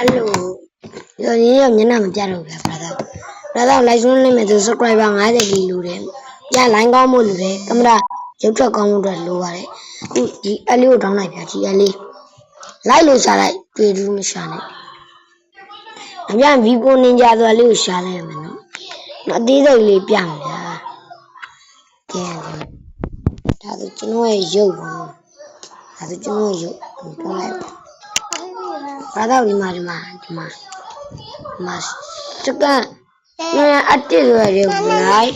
Hello. Yo ni yo nyana ma pya do kya brother. Brother like sun ne me to subscriber 50 လူတယ်။ပြန် line ကောင်းဖို့လူတယ်။ကင်မရာရုပ်ထွက်ကောင်းဖို့အတွက်လိုပါတယ်။အခုဒီအလေးကိုတောင်းလိုက်ပြဒီအလေး။ like လို့ရှာလိုက်တွေ့ဘူးမရှာနဲ့။အပြန် Vivo Ninja ဆိုအလေးကိုရှာလိုက်ရမယ်နော်။နော်အသေးစိတ်လေးပြမယ်ဗျာ။ကဲဒါဆိုကျွန်တော်ရဲ့ရုပ်ပါ။ဒါဆိုကျွန်တော်ရုပ်ပြောလိုက်ပါ။ဘာသာဒီမှာစကန်အတစ်ဆိုရဲဘူးလိုက်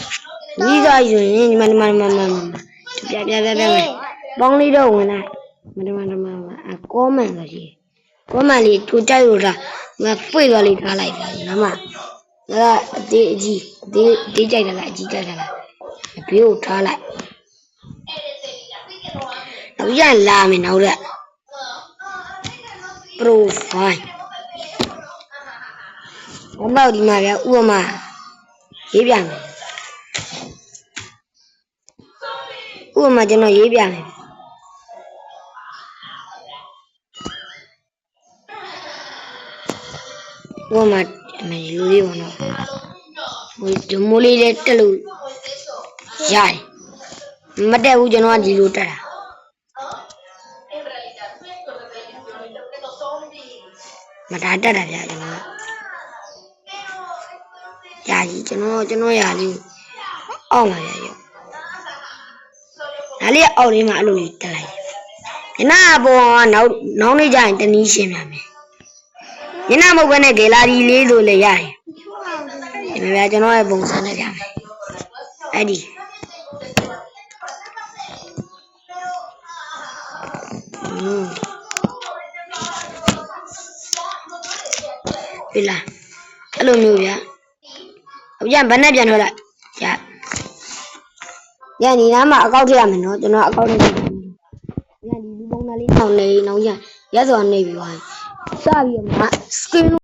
ဒီကယူရင်ဒီမှာပြပေါင်းလေးတော့ဝင်လိုက်comment ဆိုရှိ comment လေးကိုကြိုက်လို့ဒါငါဖွင့်သွားလေးထားလိုက်ပြီနော်မဒါအသေးအကြီးကြိုက်တယ်လားအကြီးကြိုက်တယ်လားဘေးကိုထားလိုက်နောက်ရလာမယ်နောက်ရက် profile ဘာလို့ဒီမှာဗျဥပမာရေးပြမယ်ဥပမာကျွန်တော်ရေးပြမယ်ဥပမာလူလေးပေါ့နော်ဒီမိုးလေးနဲ့တက်လို့ရတယ်မတက်ဘူးကျွန်တော်ကဒီလိုတက်တာမတားတက်တာဗျာကျွန်တော်ရာကြီးကျွန်တော်ရာလေးအောက်လာရရောဒါလေးအောက်လေးမှာအဲ့လိုလေးတက်လိုက်ညနာပေါ်ကနောက်နေကြရင်တနည်းရှင်းပြမယ်ညနာမဟုတ်ဘဲနဲ့ဂေလာရီလေးဆိုလည်းရတယ်ဒီမှာကျွန်တော်ရဲ့ပုံစံနဲ့ပြမယ်အဲ့ဒီပြီလားအဲ့လိုမျိုးဗျာအပြန်ဘယ်နဲ့ပြန်ထွက်လိုက်ရဒီနားမှာအကောက်ထည့်ရမယ်နော်ကျွန်တော်အကောက်ထည့်ရဒီလူပုံသားလေးနောက်နေနောက်ရစွာနေပြီပါစပြီးတော့ screen